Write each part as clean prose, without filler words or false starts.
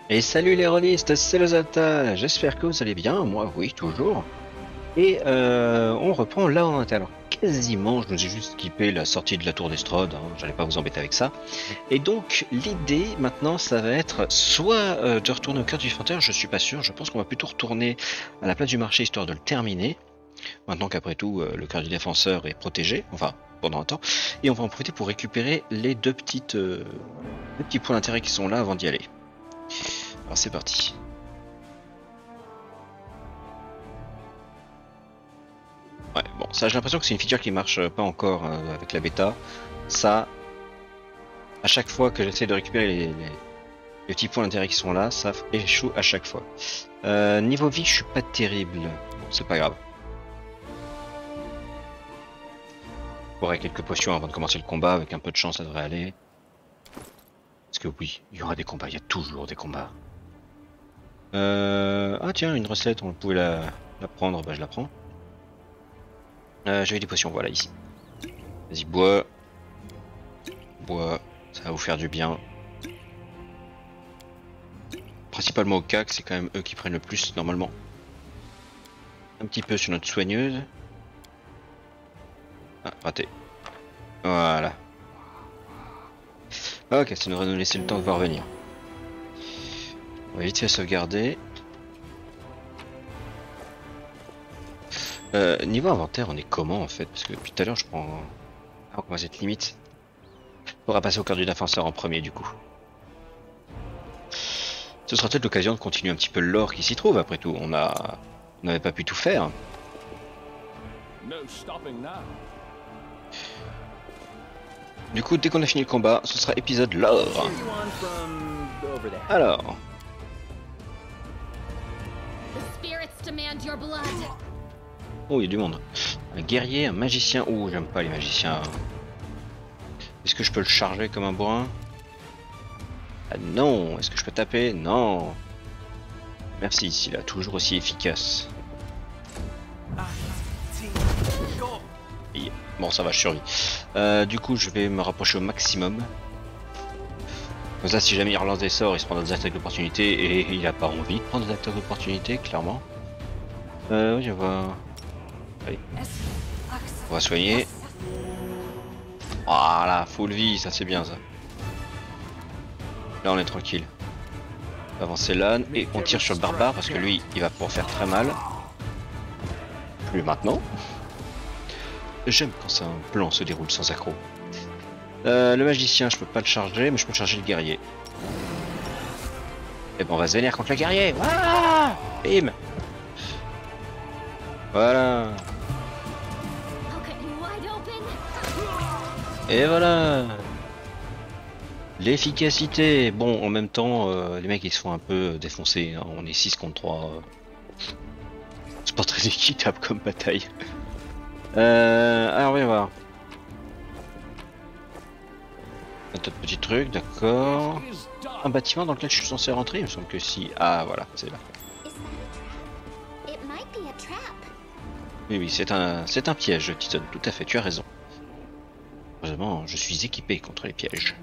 Et salut les rôlistes, c'est le Zata, j'espère que vous allez bien, moi oui, toujours. Et on reprend là où on était. Alors quasiment, je nous ai juste skippé la sortie de la tour d'Estrade, hein, j'allais pas vous embêter avec ça. Et donc l'idée maintenant ça va être soit de retourner au cœur du Fanteur, je suis pas sûr, je pense qu'on va plutôt retourner à la place du marché histoire de le terminer. Maintenant qu'après tout le cœur du défenseur est protégé, enfin pendant un temps, et on va en profiter pour récupérer les deux petits points d'intérêt qui sont là avant d'y aller. Alors c'est parti. Ouais, bon, ça j'ai l'impression que c'est une feature qui marche pas encore avec la bêta. Ça, à chaque fois que j'essaie de récupérer les petits points d'intérêt qui sont là, ça échoue à chaque fois. Niveau vie, je suis pas terrible. Bon, c'est pas grave. J'aurai quelques potions avant de commencer le combat, avec un peu de chance ça devrait aller. Parce que oui, il y aura des combats, il y a toujours des combats. Ah tiens, une recette, on pouvait la prendre, bah je la prends. J'avais des potions, voilà ici. Vas-y, bois. Bois, ça va vous faire du bien. Principalement au CAC, c'est quand même eux qui prennent le plus normalement. Un petit peu sur notre soigneuse. Ah, raté. Voilà. Ok, ça devrait nous laisser le temps de voir venir. On va vite fait sauvegarder. Niveau inventaire, on est comment en fait? Parce que depuis tout à l'heure, je prends... Ah, on va cette limite. On va passer au cœur du défenseur en premier du coup. Ce sera peut-être l'occasion de continuer un petit peu le lore qui s'y trouve après tout. On n'avait pas pu tout faire. Du coup, dès qu'on a fini le combat, ce sera épisode lore. Alors. Oh, il y a du monde. Un guerrier, un magicien. Oh, j'aime pas les magiciens. Est-ce que je peux le charger comme un bourrin? Ah non. Est-ce que je peux taper? Non. Merci, s'il est toujours aussi efficace. Bon, ça va, je survis. Du coup, je vais me rapprocher au maximum. Comme ça, si jamais il relance des sorts, il se prend des attaques d'opportunité et il a pas envie de prendre des attaques d'opportunité, clairement. Oui, on va... Allez. On va soigner. Voilà, full vie, ça c'est bien ça. Là, on est tranquille. On va avancer là et on tire sur le barbare parce que lui, il va pouvoir faire très mal. Plus maintenant. J'aime quand un plan se déroule sans accroc. Le magicien, je peux pas le charger, mais je peux charger le guerrier. Et bon, on va se vénérer contre le guerrier. Voilà. Bim. Voilà. Et voilà. L'efficacité. Bon, en même temps, les mecs ils se font un peu défoncer. Hein. On est 6 contre 3. C'est pas très équitable comme bataille. Alors, on va voir. Un tas de petits trucs, d'accord. Un bâtiment dans lequel je suis censé rentrer, il me semble que si. Ah, voilà, c'est là. Oui, oui, c'est un piège, Titon, tout à fait, tu as raison. Heureusement, je suis équipé contre les pièges.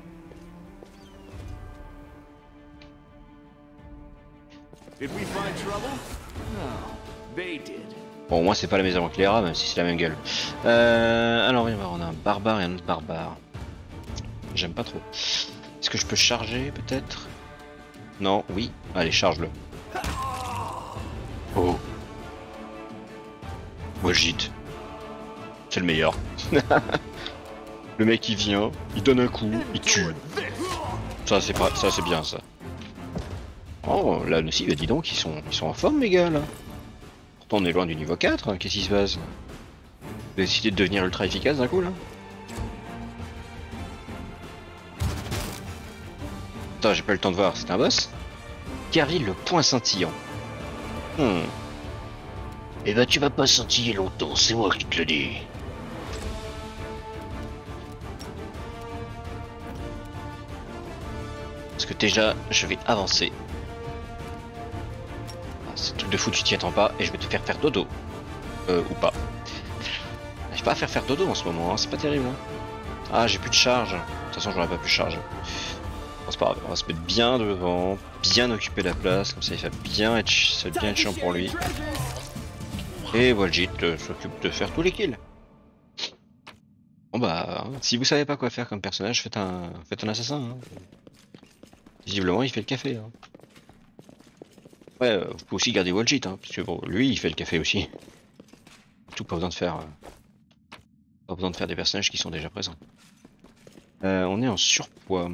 Bon, moi c'est pas la maison Cléra, même si c'est la même gueule. Alors, voyons voir, on a un barbare et un autre barbare. J'aime pas trop. Est-ce que je peux charger, peut-être? Non, oui. Allez, charge-le. Oh. Wajid. C'est le meilleur. Le mec il vient, il donne un coup, il tue. Ça c'est pas, ça c'est bien ça. Oh là aussi, bah, dis donc, ils sont en forme mes gars là. Pourtant on est loin du niveau 4, hein. Qu'est-ce qui se passe? Vous avez décidé de devenir ultra efficace d'un coup là? Attends, j'ai pas eu le temps de voir, c'est un boss? Carville le point scintillant. Eh ben tu vas pas scintiller longtemps, c'est moi qui te le dis. Parce que déjà, je vais avancer. Ah, ce truc de fou, tu t'y attends pas, et je vais te faire faire dodo. Ou pas. J'arrive pas à faire dodo en ce moment, hein. C'est pas terrible. Hein. Ah, j'ai plus de charge. De toute façon, j'aurais pas pu charger. Bon, c'est pas grave, on va se mettre bien devant, bien occuper la place, comme ça il va bien être chiant pour lui. Et Waljit s'occupe de faire tous les kills. Bon bah, si vous savez pas quoi faire comme personnage, faites un assassin. Hein. Visiblement il fait le café. Hein. Ouais, vous pouvez aussi garder Waljit, hein, parce que bon, lui il fait le café aussi. Tout pas besoin de faire, des personnages qui sont déjà présents. On est en surpoids.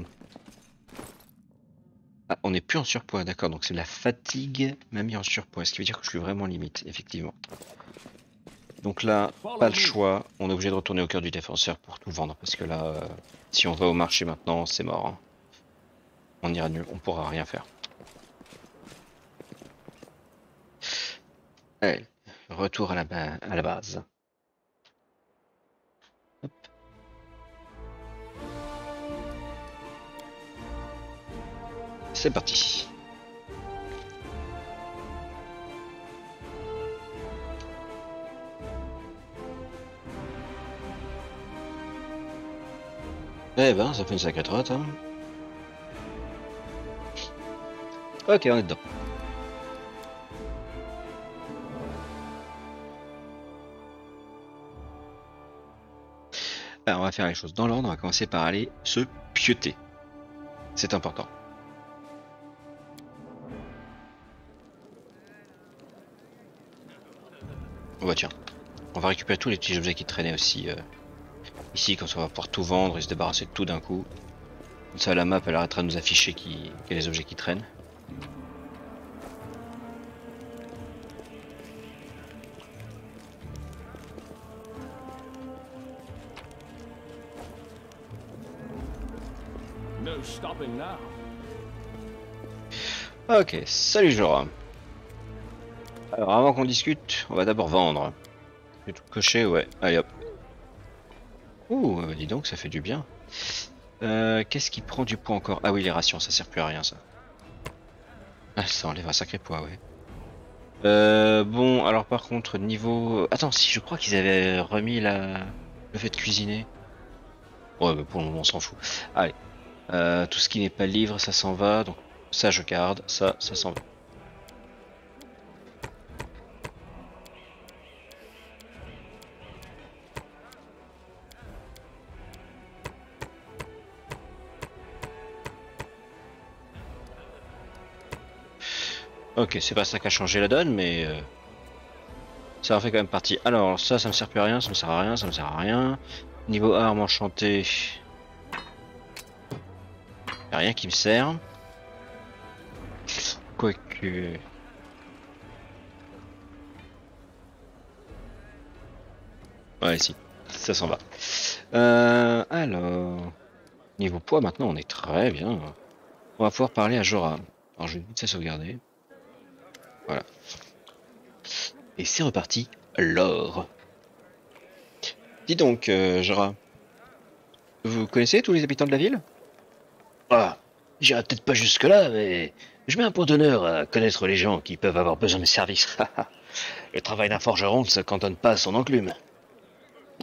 Ah, on n'est plus en surpoids, d'accord, donc c'est la fatigue m'a mis en surpoids, ce qui veut dire que je suis vraiment limite, effectivement. Donc là, pas le choix, on est obligé de retourner au cœur du défenseur pour tout vendre, parce que là, si on va au marché maintenant, c'est mort. Hein. On ira nul, on pourra rien faire. Allez, retour à la base. Hop. C'est parti. Eh ben, ça fait une sacrée trotte. Hein. Ok, on est dedans. Alors, on va faire les choses dans l'ordre. On va commencer par aller se pioter. C'est important. Oh bah tiens, on va récupérer tous les petits objets qui traînaient aussi ici, comme ça on va pouvoir tout vendre et se débarrasser de tout d'un coup. Comme ça la map elle arrêtera de nous afficher qu'il y a les objets qui traînent. Ok, salut Jora. Alors avant qu'on discute, on va d'abord vendre. J'ai tout coché, ouais. Allez hop. Ouh, dis donc, ça fait du bien. Qu'est-ce qui prend du poids encore? Ah oui, les rations, ça sert plus à rien ça. Ah, ça enlève un sacré poids, ouais. Bon, alors par contre, niveau... Attends, si, je crois qu'ils avaient remis le fait de cuisiner. Ouais, mais pour le moment, on s'en fout. Allez. Tout ce qui n'est pas livre, ça s'en va. Donc ça, je garde. Ça s'en va. Ok, c'est pas ça qui a changé la donne, mais ça en fait quand même partie. Alors ça me sert plus à rien, ça me sert à rien, ça me sert à rien. Niveau arme enchantée, y a rien qui me sert. Quoique. Ouais, si, ça s'en va. Alors, niveau poids maintenant, on est très bien. On va pouvoir parler à Jora. Alors je vais vite sauvegarder. Voilà. Et c'est reparti, l'or. Dis donc, Jora, vous connaissez tous les habitants de la ville? Ah, j'irai peut-être pas jusque-là, mais je mets un point d'honneur à connaître les gens qui peuvent avoir besoin de mes services. Le travail d'un forgeron ne se cantonne pas à son enclume.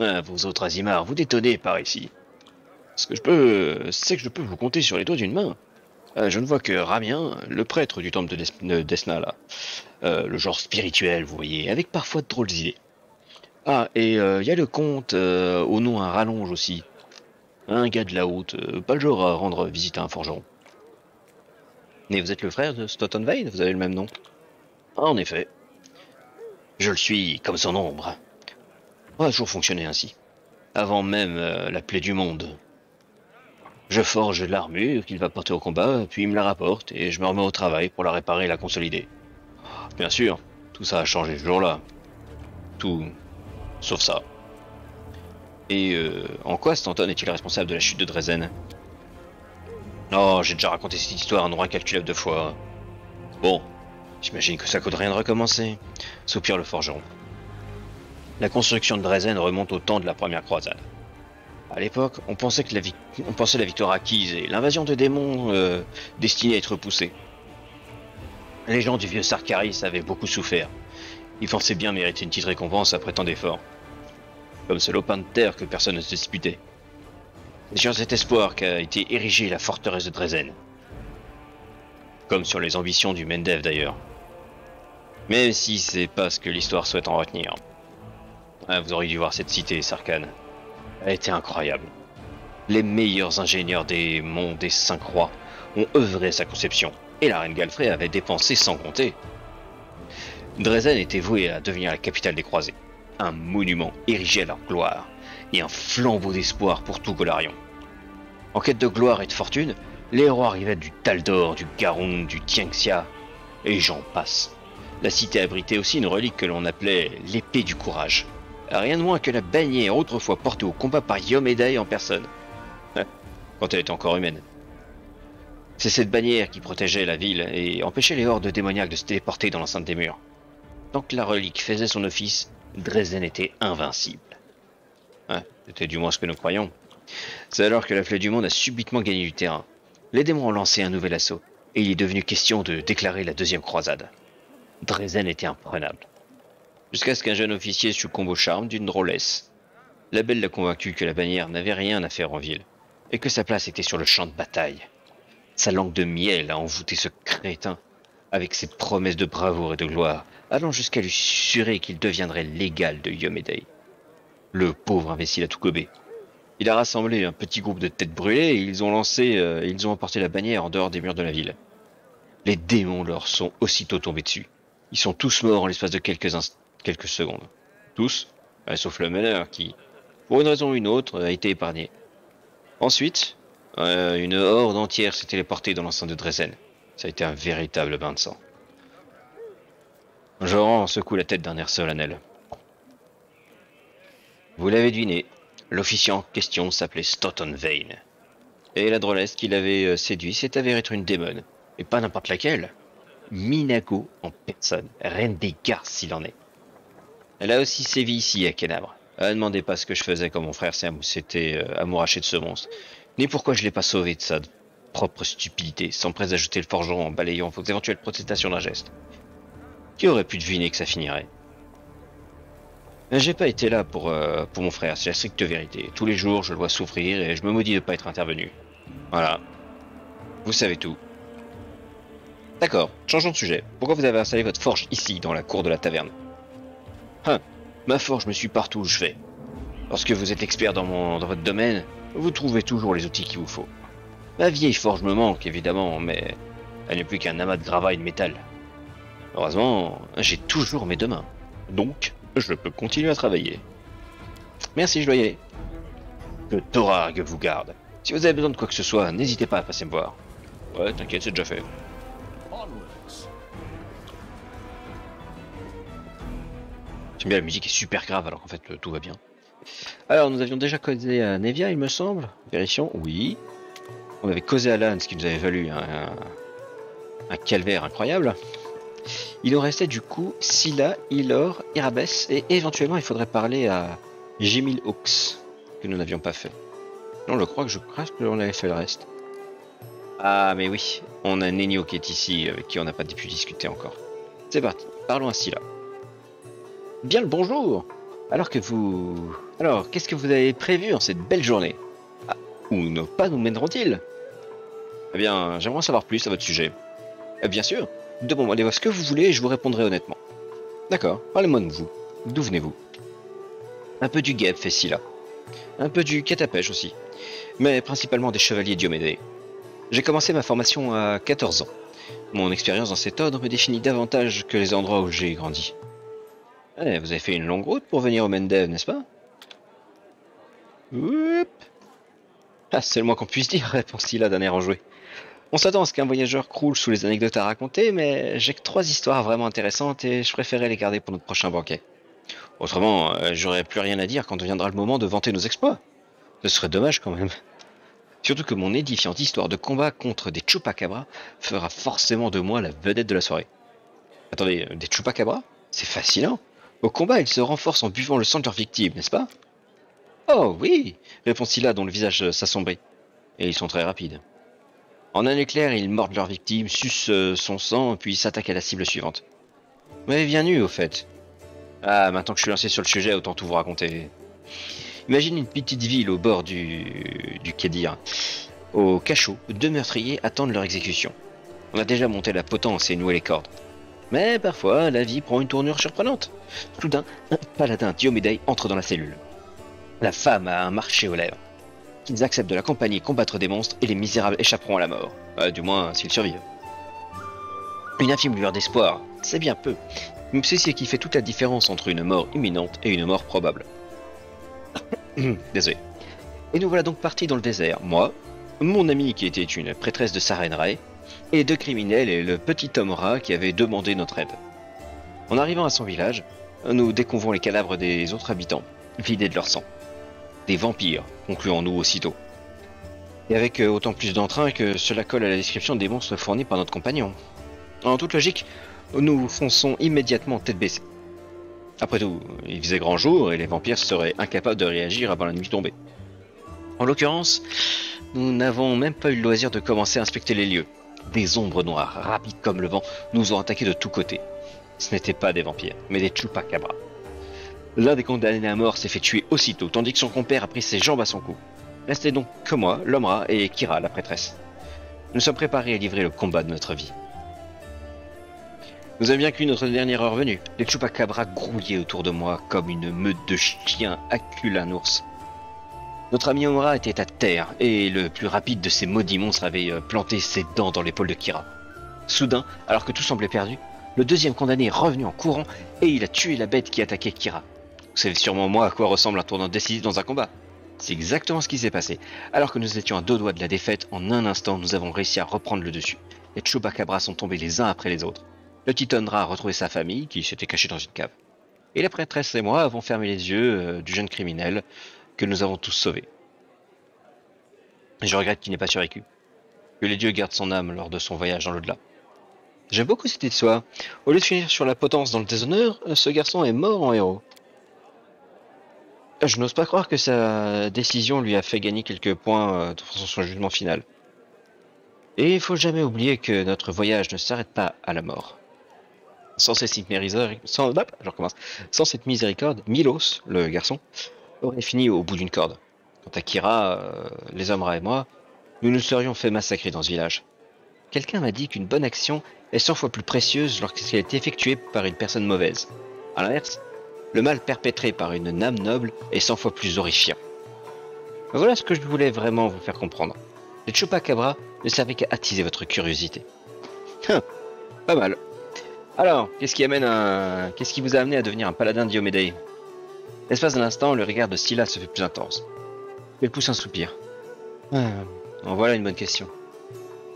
Ah, vous autres Azimars, vous détonnez par ici. Ce que je peux, c'est que je peux vous compter sur les doigts d'une main. Je ne vois que Ramien, le prêtre du temple de Desna, là. Le genre spirituel, vous voyez, avec parfois de drôles d'idées. Ah, et il y a le comte, au nom à rallonge aussi. Un gars de la haute, pas le genre à rendre visite à un forgeron. Mais vous êtes le frère de Stoughton-Vane, vous avez le même nom. En effet, je le suis comme son ombre. On a toujours fonctionné ainsi. Avant même la plaie du monde. Je forge de l'armure qu'il va porter au combat, puis il me la rapporte et je me remets au travail pour la réparer et la consolider. Bien sûr, tout ça a changé ce jour-là. Tout, sauf ça. Et en quoi Stanton est-il responsable de la chute de Dresden? Oh, j'ai déjà raconté cette histoire un nombre incalculable de fois. Bon, j'imagine que ça coûte rien de recommencer, soupire le forgeron. La construction de Dresden remonte au temps de la première croisade. À l'époque, on pensait la victoire acquise et l'invasion de démons destinée à être repoussée. Les gens du vieux Sarkaris avaient beaucoup souffert. Ils pensaient bien mériter une petite récompense après tant d'efforts. Comme ce lopin de terre que personne ne se disputait. C'est sur cet espoir qu'a été érigée la forteresse de Dresden. Comme sur les ambitions du Mendev d'ailleurs. Même si c'est pas ce que l'histoire souhaite en retenir. Ah, vous auriez dû voir cette cité, Sarkhan. Elle était incroyable. Les meilleurs ingénieurs des monts des 5 rois ont œuvré à sa conception, et la reine Galfrey avait dépensé sans compter. Dresden était vouée à devenir la capitale des croisés, un monument érigé à leur gloire, et un flambeau d'espoir pour tout Golarion. En quête de gloire et de fortune, les héros arrivaient du Taldor, du Garon, du Tianxia, et j'en passe. La cité abritait aussi une relique que l'on appelait l'épée du courage. Rien de moins que la bannière autrefois portée au combat par Yomedai en personne. Quand elle était encore humaine. C'est cette bannière qui protégeait la ville et empêchait les hordes démoniaques de se téléporter dans l'enceinte des murs. Tant que la relique faisait son office, Dresden était invincible. C'était du moins ce que nous croyons. C'est alors que la Flèche du Monde a subitement gagné du terrain. Les démons ont lancé un nouvel assaut, et il est devenu question de déclarer la deuxième croisade. Dresden était imprenable. Jusqu'à ce qu'un jeune officier succombe au charme d'une drôlesse. La belle l'a convaincu que la bannière n'avait rien à faire en ville, et que sa place était sur le champ de bataille. Sa langue de miel a envoûté ce crétin, avec ses promesses de bravoure et de gloire, allant jusqu'à lui susurrer qu'il deviendrait l'égal de Yomedai. Le pauvre imbécile a tout gobé. Il a rassemblé un petit groupe de têtes brûlées et ils ont emporté la bannière en dehors des murs de la ville. Les démons leur sont aussitôt tombés dessus. Ils sont tous morts en l'espace de quelques secondes. Tous, sauf le meneur qui, pour une raison ou une autre, a été épargné. Ensuite, une horde entière s'est téléportée dans l'enceinte de Dresden. Ça a été un véritable bain de sang. Joran secoue la tête d'un air solennel. Vous l'avez deviné, l'officier en question s'appelait Stoughton Vane. Et la drôlesse qui l'avait séduit s'est avérée être une démone. Et pas n'importe laquelle. Minago en personne, reine des garces s'il en est. Elle a aussi sévi ici à Kenabre. Ne demandez pas ce que je faisais quand mon frère s'était amouraché de ce monstre, ni pourquoi je l'ai pas sauvé de sa propre stupidité, sans ajouter le forgeron en balayant vos éventuelles protestations d'un geste. Qui aurait pu deviner que ça finirait? J'ai pas été là pour mon frère, c'est la stricte vérité. Tous les jours, je le vois souffrir et je me maudis de pas être intervenu. Voilà. Vous savez tout. D'accord, changeons de sujet. Pourquoi vous avez installé votre forge ici, dans la cour de la taverne? Ma forge me suit partout où je vais. Lorsque vous êtes expert dans votre domaine, vous trouvez toujours les outils qu'il vous faut. Ma vieille forge me manque, évidemment, mais elle n'est plus qu'un amas de gravats et de métal. Heureusement, j'ai toujours mes deux mains. Donc, je peux continuer à travailler. Merci, je dois y aller. Que Thorarg vous garde. Si vous avez besoin de quoi que ce soit, n'hésitez pas à passer me voir. Ouais, t'inquiète, c'est déjà fait. J'aime bien, la musique est super grave alors qu'en fait tout va bien. Alors nous avions déjà causé à Nevia il me semble. Vérifions, oui. On avait causé à Lan, ce qui nous avait valu un calvaire incroyable. Il nous restait du coup Scylla, Ilor, Irabès et éventuellement il faudrait parler à Jemil Hawks, que nous n'avions pas fait. Non, je crois que l'on avait fait le reste. Ah mais oui, on a Nenio qui est ici, avec qui on n'a pas pu discuter encore. C'est parti, parlons à Scylla. Bien le bonjour. Alors, qu'est-ce que vous avez prévu en cette belle journée? Où nos pas nous mèneront-ils? Eh bien, j'aimerais en savoir plus à votre sujet. Bien sûr, demandez-moi ce que vous voulez et je vous répondrai honnêtement. D'accord, parlez-moi de vous. D'où venez-vous? Un peu du guêpe, fait Scylla. Un peu du catapèche aussi. Mais principalement des chevaliers Diomède. J'ai commencé ma formation à 14 ans. Mon expérience dans cet ordre me définit davantage que les endroits où j'ai grandi. Eh, vous avez fait une longue route pour venir au Mendev, n'est-ce pas? Oup. Ah, c'est le moins qu'on puisse dire, répond-il d'un air enjoué. On s'attend à ce qu'un voyageur croule sous les anecdotes à raconter, mais j'ai que 3 histoires vraiment intéressantes et je préférais les garder pour notre prochain banquet. Autrement, j'aurais plus rien à dire quand viendra le moment de vanter nos exploits. Ce serait dommage quand même. Surtout que mon édifiante histoire de combat contre des chupacabras fera forcément de moi la vedette de la soirée. Attendez, des chupacabras? C'est fascinant. Au combat, ils se renforcent en buvant le sang de leurs victimes, n'est-ce pas? Oh oui, répond Scylla dont le visage s'assombrit. Et ils sont très rapides. En un éclair, ils mordent leur victime, sucent son sang, puis s'attaquent à la cible suivante. Vous m'avez bien eu, au fait. Ah, maintenant que je suis lancé sur le sujet, autant tout vous raconter. Imagine une petite ville au bord du Kédir. Au cachot, 2 meurtriers attendent leur exécution. On a déjà monté la potence et noué les cordes. Mais parfois, la vie prend une tournure surprenante. Soudain, un paladin Diomédée entre dans la cellule. La femme a un marché aux lèvres. Qu'ils acceptent de l'accompagner combattre des monstres et les misérables échapperont à la mort. Du moins, s'ils survivent. Une infime lueur d'espoir, c'est bien peu. Mais c'est ce qui fait toute la différence entre une mort imminente et une mort probable. Désolé. Et nous voilà donc partis dans le désert. Moi, mon ami qui était une prêtresse de Sarenrae, et deux criminels et le petit homme rat qui avait demandé notre aide. En arrivant à son village, nous découvrons les cadavres des autres habitants, vidés de leur sang. Des vampires, concluons-nous aussitôt. Et avec autant plus d'entrain que cela colle à la description des monstres fournis par notre compagnon. En toute logique, nous fonçons immédiatement tête baissée. Après tout, il faisait grand jour et les vampires seraient incapables de réagir avant la nuit tombée. En l'occurrence, nous n'avons même pas eu le loisir de commencer à inspecter les lieux. Des ombres noires, rapides comme le vent, nous ont attaqués de tous côtés. Ce n'étaient pas des vampires, mais des chupacabras. L'un des condamnés à mort s'est fait tuer aussitôt, tandis que son compère a pris ses jambes à son cou. Restait donc que moi, l'homme rat, et Kira, la prêtresse. Nous sommes préparés à livrer le combat de notre vie. Nous avions bien cuit notre dernière heure venue. Les chupacabras grouillaient autour de moi comme une meute de chiens acculent un ours. Notre ami Omra était à terre, et le plus rapide de ces maudits monstres avait planté ses dents dans l'épaule de Kira. Soudain, alors que tout semblait perdu, le deuxième condamné est revenu en courant, et il a tué la bête qui attaquait Kira. Vous savez sûrement moi à quoi ressemble un tournant décisif dans un combat. C'est exactement ce qui s'est passé. Alors que nous étions à deux doigts de la défaite, en un instant, nous avons réussi à reprendre le dessus. Les chupacabras sont tombés les uns après les autres. Le Titonra a retrouvé sa famille, qui s'était cachée dans une cave. Et la prêtresse et moi avons fermé les yeux du jeune criminel que nous avons tous sauvé. Je regrette qu'il n'ait pas survécu. Que les dieux gardent son âme lors de son voyage dans l'au-delà. J'aime beaucoup cette histoire. Au lieu de finir sur la potence dans le déshonneur, ce garçon est mort en héros. Je n'ose pas croire que sa décision lui a fait gagner quelques points dans son jugement final. Et il faut jamais oublier que notre voyage ne s'arrête pas à la mort. Sans cette miséricorde, Milos, le garçon, aurait fini au bout d'une corde. Quant à Kira, les hommes rats et moi, nous nous serions fait massacrer dans ce village. Quelqu'un m'a dit qu'une bonne action est 100 fois plus précieuse lorsqu'elle est effectuée par une personne mauvaise. À l'inverse, le mal perpétré par une âme noble est 100 fois plus horrifiant. Voilà ce que je voulais vraiment vous faire comprendre. Les chupacabras ne servaient qu'à attiser votre curiosité. Pas mal. Alors, qu'est-ce qui vous a amené à devenir un paladin Diomédée? L'espace d'un instant, le regard de Scylla se fait plus intense. Elle pousse un soupir. En voilà une bonne question.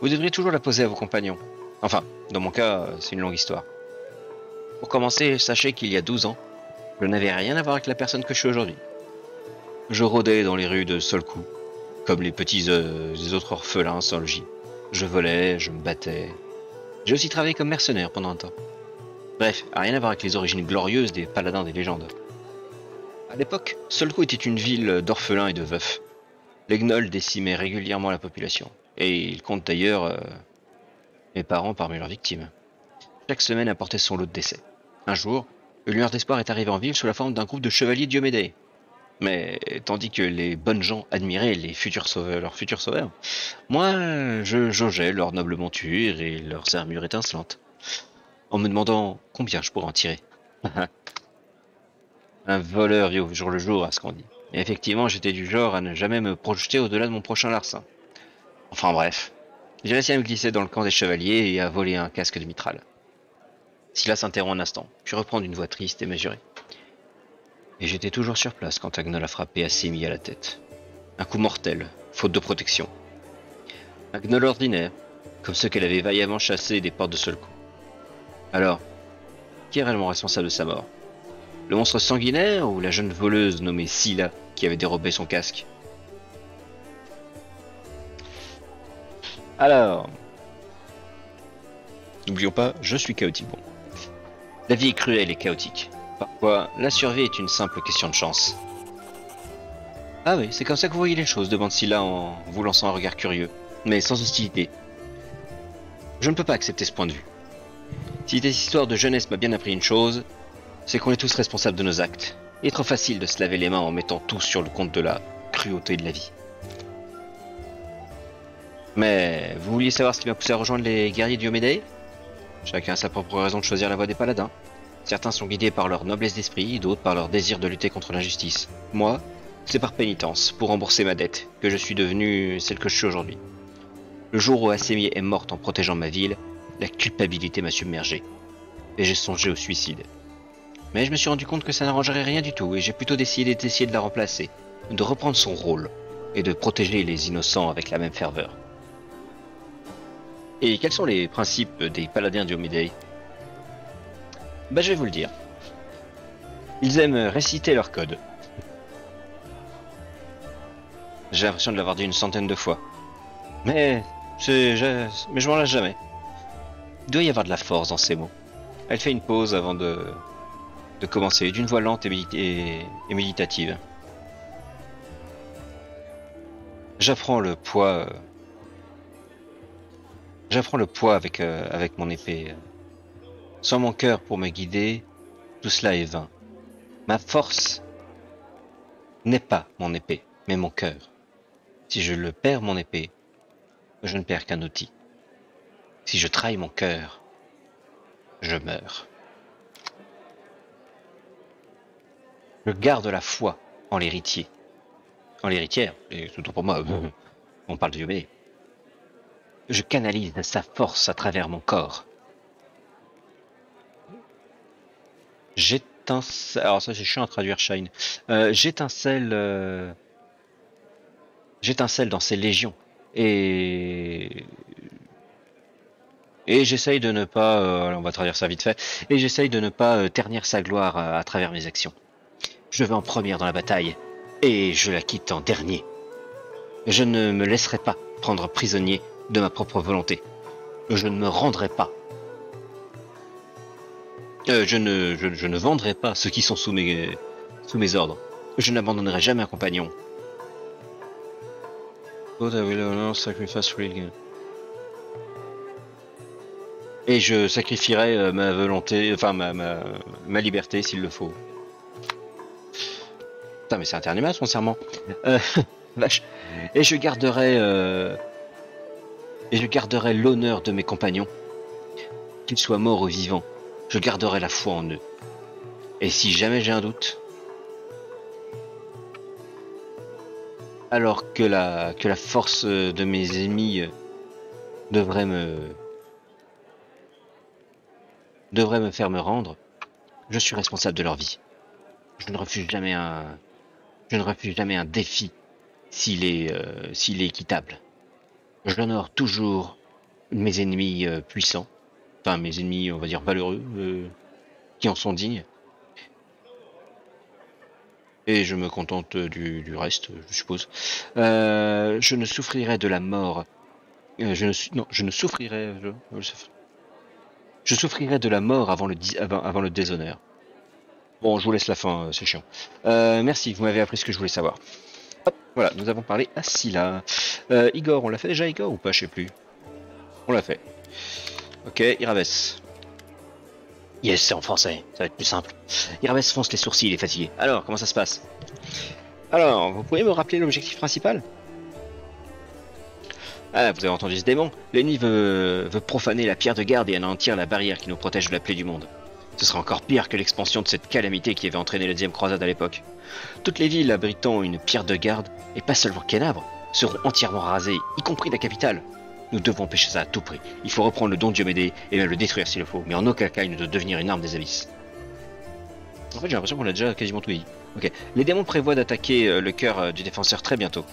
Vous devriez toujours la poser à vos compagnons. Enfin, dans mon cas, c'est une longue histoire. Pour commencer, sachez qu'il y a 12 ans, je n'avais rien à voir avec la personne que je suis aujourd'hui. Je rôdais dans les rues de Solcou, comme les petits des autres orphelins sans logis. Je volais, je me battais. J'ai aussi travaillé comme mercenaire pendant un temps. Bref, rien à voir avec les origines glorieuses des paladins des légendes. À l'époque, Solcou était une ville d'orphelins et de veufs. Les gnolls décimaient régulièrement la population. Et ils comptent d'ailleurs mes parents parmi leurs victimes. Chaque semaine apportait son lot de décès. Un jour, une lueur d'espoir est arrivée en ville sous la forme d'un groupe de chevaliers Diomédée. Mais tandis que les bonnes gens admiraient leurs futurs sauveurs, moi, je jaugeais leur noble monture et leurs armures étincelantes, en me demandant combien je pourrais en tirer. Un voleur vit au jour le jour, à ce qu'on dit. Et effectivement, j'étais du genre à ne jamais me projeter au-delà de mon prochain larcin. Enfin bref, j'ai réussi à me glisser dans le camp des chevaliers et à voler un casque de mitral. Scylla s'interrompt un instant, puis reprend d'une voix triste et mesurée. Et j'étais toujours sur place quand un gnoll a frappé Assemi à la tête. Un coup mortel, faute de protection. Un gnoll ordinaire, comme ceux qu'elle avait vaillamment chassés des portes de Solcou. Alors, qui est réellement responsable de sa mort? Le monstre sanguinaire ou la jeune voleuse nommée Scylla qui avait dérobé son casque? Alors, n'oublions pas, je suis chaotique bon. La vie est cruelle et chaotique. Parfois, la survie est une simple question de chance. Ah oui, c'est comme ça que vous voyez les choses, demande Scylla en vous lançant un regard curieux, mais sans hostilité. Je ne peux pas accepter ce point de vue. Si cette histoire de jeunesse m'a bien appris une chose, c'est qu'on est tous responsables de nos actes. Il est trop facile de se laver les mains en mettant tout sur le compte de la cruauté de la vie. Mais vous vouliez savoir ce qui m'a poussé à rejoindre les guerriers du Diomédé? Chacun a sa propre raison de choisir la voie des paladins. Certains sont guidés par leur noblesse d'esprit, d'autres par leur désir de lutter contre l'injustice. Moi, c'est par pénitence, pour rembourser ma dette, que je suis devenu celle que je suis aujourd'hui. Le jour où Assémier est morte en protégeant ma ville, la culpabilité m'a submergé, et j'ai songé au suicide. Mais je me suis rendu compte que ça n'arrangerait rien du tout, et j'ai plutôt décidé de la remplacer, de reprendre son rôle, et de protéger les innocents avec la même ferveur. Et quels sont les principes des paladins Diomédé? Bah je vais vous le dire. Ils aiment réciter leur code. J'ai l'impression de l'avoir dit une centaine de fois. Mais je m'en lasse jamais. Il doit y avoir de la force dans ces mots. Elle fait une pause avant de commencer, d'une voix lente et méditative. J'apprends le poids. J'apprends le poids avec mon épée. Sans mon cœur pour me guider, tout cela est vain. Ma force n'est pas mon épée, mais mon cœur. Si je le perds mon épée, je ne perds qu'un outil. Si je trahis mon cœur, je meurs. Je garde la foi en l'héritier. En l'héritière, et surtout pour moi, on parle de Diomédé. Je canalise sa force à travers mon corps. J'étincelle. Alors ça c'est chiant à traduire Shine. J'étincelle. J'étincelle dans ses légions. Et j'essaye de ne pas. On va traduire ça vite fait. Et j'essaye de ne pas ternir sa gloire à travers mes actions. Je vais en première dans la bataille. Et je la quitte en dernier. Je ne me laisserai pas prendre prisonnier de ma propre volonté. Je ne me rendrai pas. Je ne vendrai pas ceux qui sont sous mes ordres. Je n'abandonnerai jamais un compagnon. Et je sacrifierai ma volonté, enfin ma liberté s'il le faut. Putain, mais c'est un ternimas mon serment. Vache. Et je garderai l'honneur de mes compagnons, qu'ils soient morts ou vivants. Je garderai la foi en eux. Et si jamais j'ai un doute, alors que la force de mes ennemis devrait me faire me rendre, je suis responsable de leur vie. Je ne refuse jamais un défi s'il est équitable. J'honore toujours mes ennemis puissants. Enfin, mes ennemis, on va dire, valeureux, qui en sont dignes. Et je me contente du reste, je suppose. Je ne souffrirai de la mort. Je souffrirai de la mort avant le déshonneur. Bon, je vous laisse la fin, c'est chiant. Merci, vous m'avez appris ce que je voulais savoir. Hop, voilà, nous avons parlé à Scylla. Igor, on l'a fait déjà, Igor, ou pas, je sais plus. On l'a fait. Ok, Iraves. Yes, c'est en français, ça va être plus simple. Iraves fonce les sourcils, il est fatigué. Alors, comment ça se passe? Alors, vous pouvez me rappeler l'objectif principal? Ah, vous avez entendu ce démon? L'ennemi veut profaner la pierre de garde et anéantir la barrière qui nous protège de la plaie du monde. Ce sera encore pire que l'expansion de cette calamité qui avait entraîné la 10e croisade à l'époque. Toutes les villes abritant une pierre de garde, et pas seulement Kenabres, seront entièrement rasées, y compris la capitale. Nous devons empêcher ça à tout prix. Il faut reprendre le don de Diomédé et même le détruire s'il le faut, mais en aucun cas il ne doit devenir une arme des abysses. En fait, j'ai l'impression qu'on a déjà quasiment tout dit. Ok. Les démons prévoient d'attaquer le cœur du défenseur très bientôt.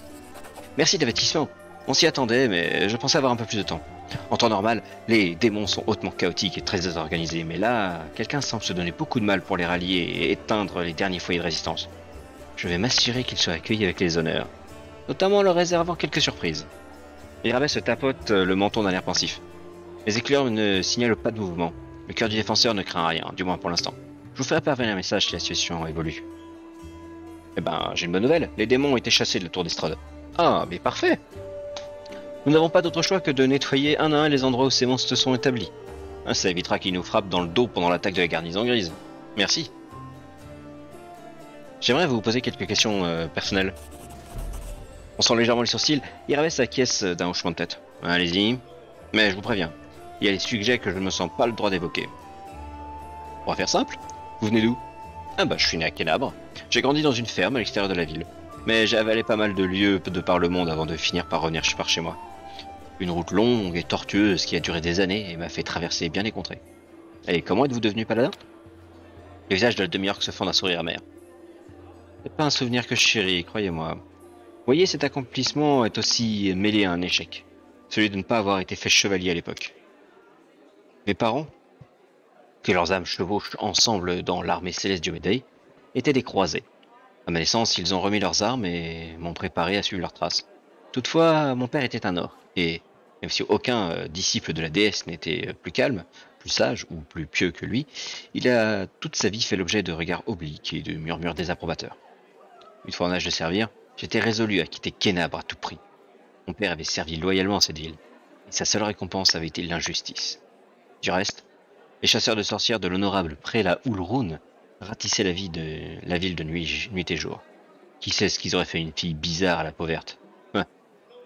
Merci d'avertissement. On s'y attendait, mais je pensais avoir un peu plus de temps. En temps normal, les démons sont hautement chaotiques et très désorganisés, mais là, quelqu'un semble se donner beaucoup de mal pour les rallier et éteindre les derniers foyers de résistance. Je vais m'assurer qu'ils soient accueillis avec les honneurs, notamment en leur réservant quelques surprises. Irabe se tapote le menton d'un air pensif. Les éclairs ne signalent pas de mouvement. Le cœur du défenseur ne craint rien, du moins pour l'instant. Je vous ferai parvenir un message si la situation évolue. Eh ben, j'ai une bonne nouvelle. Les démons ont été chassés de la tour d'Estrade. Ah, mais parfait! Nous n'avons pas d'autre choix que de nettoyer un à un les endroits où ces monstres sont établis. Ça évitera qu'ils nous frappent dans le dos pendant l'attaque de la garnison grise. Merci. J'aimerais vous poser quelques questions personnelles. On sent légèrement les sourcils, Iraves acquiesce d'un hochement de tête. Allez-y. Mais je vous préviens, il y a des sujets que je ne me sens pas le droit d'évoquer. On va faire simple. Vous venez d'où? Ah bah je suis né à Kenabre. J'ai grandi dans une ferme à l'extérieur de la ville. Mais j'ai avalé pas mal de lieux de par le monde avant de finir par revenir par chez moi. Une route longue et tortueuse qui a duré des années et m'a fait traverser bien les contrées. Et comment êtes-vous devenu paladin? Le visage de la demi-orque se fend d'un sourire amer. C'est pas un souvenir que je chéris, croyez-moi. Voyez, cet accomplissement est aussi mêlé à un échec. Celui de ne pas avoir été fait chevalier à l'époque. Mes parents, que leurs âmes chevauchent ensemble dans l'armée céleste d'Iomédei, étaient des croisés. À ma naissance, ils ont remis leurs armes et m'ont préparé à suivre leurs traces. Toutefois, mon père était un orc, et même si aucun disciple de la déesse n'était plus calme, plus sage ou plus pieux que lui, il a toute sa vie fait l'objet de regards obliques et de murmures désapprobateurs. Une fois en âge de servir, j'étais résolu à quitter Kenabre à tout prix. Mon père avait servi loyalement cette ville, et sa seule récompense avait été l'injustice. Du reste, les chasseurs de sorcières de l'honorable prélat Ulrun ratissaient la ville de nuit et jour. Qui sait ce qu'ils auraient fait à une fille bizarre à la peau verte. Ouais.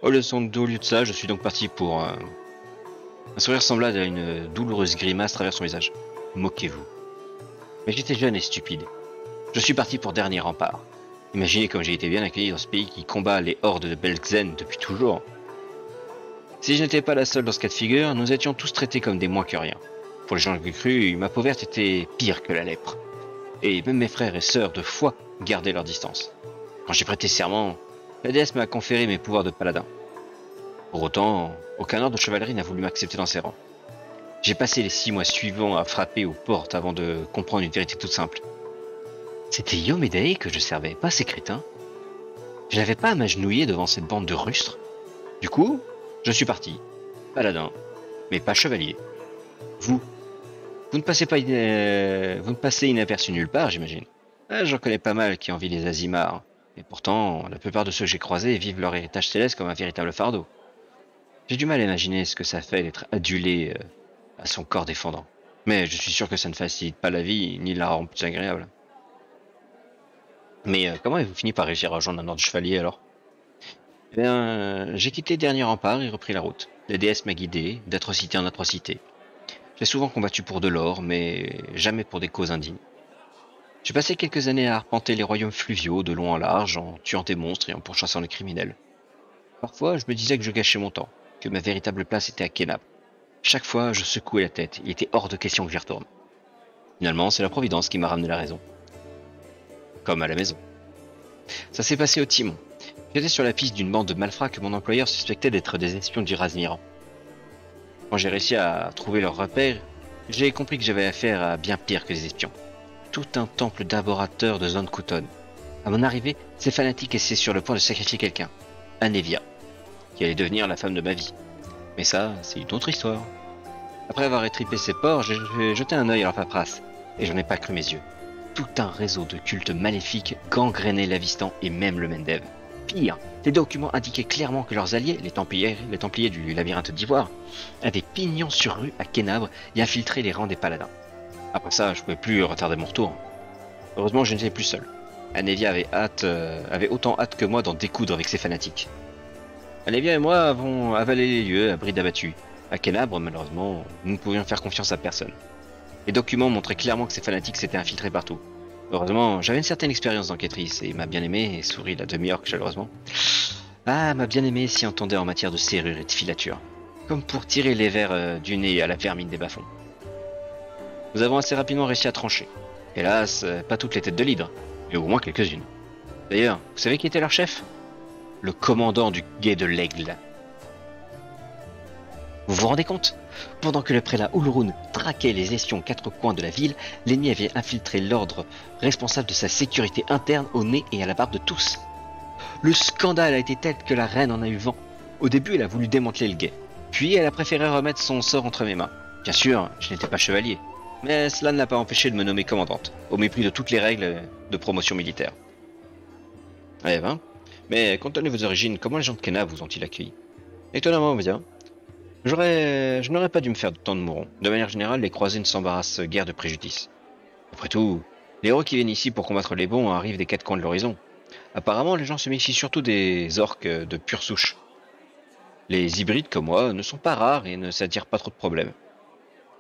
Au lieu de ça, je suis donc parti pour... Un sourire semblable à une douloureuse grimace traverse son visage. Moquez-vous. Mais j'étais jeune et stupide. Je suis parti pour dernier rempart. Imaginez comme j'ai été bien accueilli dans ce pays qui combat les hordes de Belxen depuis toujours. Si je n'étais pas la seule dans ce cas de figure, nous étions tous traités comme des moins que rien. Pour les gens que crus, ma peau verte était pire que la lèpre. Et même mes frères et sœurs de foi gardaient leur distance. Quand j'ai prêté serment, la déesse m'a conféré mes pouvoirs de paladin. Pour autant, aucun ordre de chevalerie n'a voulu m'accepter dans ses rangs. J'ai passé les 6 mois suivants à frapper aux portes avant de comprendre une vérité toute simple. C'était Iomédei que je servais, pas ces crétins. Je n'avais pas à m'agenouiller devant cette bande de rustres. Du coup, je suis parti. Paladin, mais pas chevalier. Vous, vous ne passez pas vous ne passez inaperçu nulle part, j'imagine. Ah, j'en connais pas mal qui envient les Azimars. Et pourtant, la plupart de ceux que j'ai croisés vivent leur héritage céleste comme un véritable fardeau. J'ai du mal à imaginer ce que ça fait d'être adulé à son corps défendant. Mais je suis sûr que ça ne facilite pas la vie, ni la rend plus agréable. Mais comment avez-vous fini par réussir à rejoindre un ordre chevalier alors? Eh bien, j'ai quitté le dernier rempart et repris la route. La déesse m'a guidé, d'atrocité en atrocité. J'ai souvent combattu pour de l'or, mais jamais pour des causes indignes. J'ai passé quelques années à arpenter les royaumes fluviaux de long en large, en tuant des monstres et en pourchassant les criminels. Parfois, je me disais que je gâchais mon temps, que ma véritable place était à Kenabre. Chaque fois, je secouais la tête, il était hors de question que j'y retourne. Finalement, c'est la Providence qui m'a ramené la raison. Comme à la maison. Ça s'est passé au Timon. J'étais sur la piste d'une bande de malfrats que mon employeur suspectait d'être des espions du Razmiran. Quand j'ai réussi à trouver leur repère, j'ai compris que j'avais affaire à bien pire que des espions. Tout un temple d'adorateurs de Zone Coutonne. À mon arrivée, ces fanatiques étaient sur le point de sacrifier quelqu'un, Anevia, qui allait devenir la femme de ma vie. Mais ça, c'est une autre histoire. Après avoir étripé ces porcs, j'ai jeté un œil à leur paperasse, et j'en ai pas cru mes yeux. Tout un réseau de cultes maléfiques gangrénait l'Avistan et même le Mendev. Pire, les documents indiquaient clairement que leurs alliés, les Templiers du labyrinthe d'Ivoire, avaient pignon sur rue à Kenabre et infiltré les rangs des paladins. Après ça, je pouvais plus retarder mon retour. Heureusement, je n'étais plus seul. Anevia avait autant hâte que moi d'en découdre avec ses fanatiques. Anevia et moi avons avalé les lieux à bride abattue. À Kenabre, malheureusement, nous ne pouvions faire confiance à personne. Les documents montraient clairement que ces fanatiques s'étaient infiltrés partout. Heureusement, j'avais une certaine expérience d'enquêtrice et ma bien-aimée, sourit la demi-orque chaleureusement. Ah, ma bien-aimée s'y entendait en matière de serrure et de filature. Comme pour tirer les vers du nez à la vermine des bas-fonds. Nous avons assez rapidement réussi à trancher. Hélas, pas toutes les têtes de l'hydre, mais au moins quelques-unes. D'ailleurs, vous savez qui était leur chef? Le commandant du guet de l'Aigle. Vous vous rendez compte? Pendant que le prélat Ulrun traquait les espions aux 4 coins de la ville, l'ennemi avait infiltré l'ordre responsable de sa sécurité interne au nez et à la barbe de tous. Le scandale a été tel que la reine en a eu vent. Au début, elle a voulu démanteler le guet. Puis elle a préféré remettre son sort entre mes mains. Bien sûr, je n'étais pas chevalier. Mais cela ne l'a pas empêché de me nommer commandante, au mépris de toutes les règles de promotion militaire. Eh ben, mais compte tenu de vos origines, comment les gens de Kena vous ont-ils accueilli? Étonnamment bien. Je n'aurais pas dû me faire tant de mourons. De manière générale, les croisés ne s'embarrassent guère de préjudice. Après tout, les héros qui viennent ici pour combattre les bons arrivent des 4 coins de l'horizon. Apparemment, les gens se méfient surtout des orques de pure souche. Les hybrides comme moi ne sont pas rares et ne s'attirent pas trop de problèmes.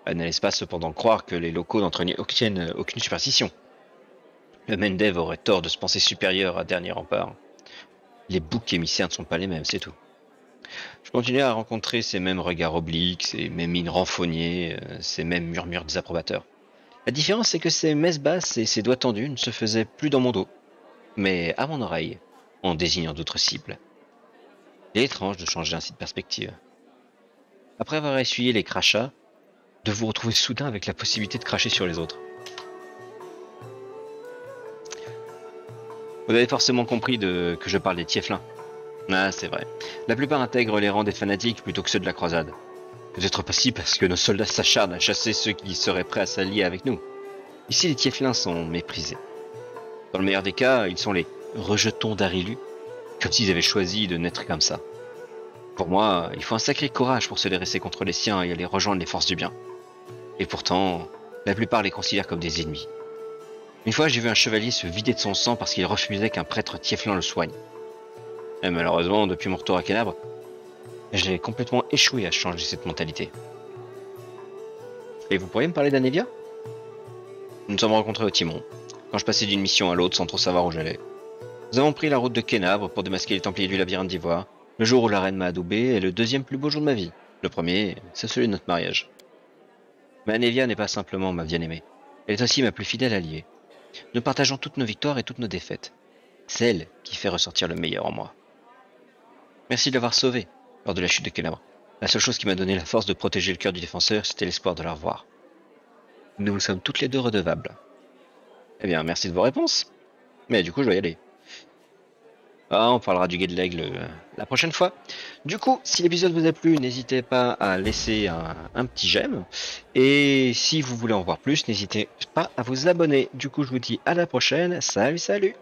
Elle ne laisse pas cependant croire que les locaux n'entraînent aucune superstition. Le Mendev aurait tort de se penser supérieur à Dernier Rempart. Les boucs émissaires ne sont pas les mêmes, c'est tout. Je continuais à rencontrer ces mêmes regards obliques, ces mêmes mines renfrognées, ces mêmes murmures désapprobateurs. La différence, c'est que ces messes basses et ces doigts tendus ne se faisaient plus dans mon dos, mais à mon oreille, en désignant d'autres cibles. Il est étrange de changer ainsi de perspective. Après avoir essuyé les crachats, de vous retrouver soudain avec la possibilité de cracher sur les autres. Vous avez forcément compris que je parle des tieflins. Ah, c'est vrai. La plupart intègrent les rangs des fanatiques plutôt que ceux de la croisade. Peut-être pas si parce que nos soldats s'acharnent à chasser ceux qui seraient prêts à s'allier avec nous. Ici, les tieflins sont méprisés. Dans le meilleur des cas, ils sont les rejetons d'Arilu, comme s'ils avaient choisi de naître comme ça. Pour moi, il faut un sacré courage pour se dresser contre les siens et aller rejoindre les forces du bien. Et pourtant, la plupart les considèrent comme des ennemis. Une fois, j'ai vu un chevalier se vider de son sang parce qu'il refusait qu'un prêtre tieflin le soigne. Et malheureusement, depuis mon retour à Calabre, j'ai complètement échoué à changer cette mentalité. Et vous pourriez me parler d'Anevia? Nous nous sommes rencontrés au Timon, quand je passais d'une mission à l'autre sans trop savoir où j'allais. Nous avons pris la route de Kenabre pour démasquer les Templiers du labyrinthe d'Ivoire, le jour où la reine m'a adoubé est le deuxième plus beau jour de ma vie. Le premier, c'est celui de notre mariage. Mais Anevia n'est pas simplement ma bien-aimée. Elle est aussi ma plus fidèle alliée. Nous partageons toutes nos victoires et toutes nos défaites. C'est elle qui fait ressortir le meilleur en moi. Merci de l'avoir sauvée lors de la chute de Kenabre. La seule chose qui m'a donné la force de protéger le cœur du défenseur, c'était l'espoir de la revoir. Nous vous sommes toutes les deux redevables. Eh bien, merci de vos réponses. Mais du coup, je dois y aller. Ah, on parlera du guet de l'aigle la prochaine fois. Du coup, si l'épisode vous a plu, n'hésitez pas à laisser un petit j'aime. Et si vous voulez en voir plus, n'hésitez pas à vous abonner. Du coup, je vous dis à la prochaine. Salut, salut!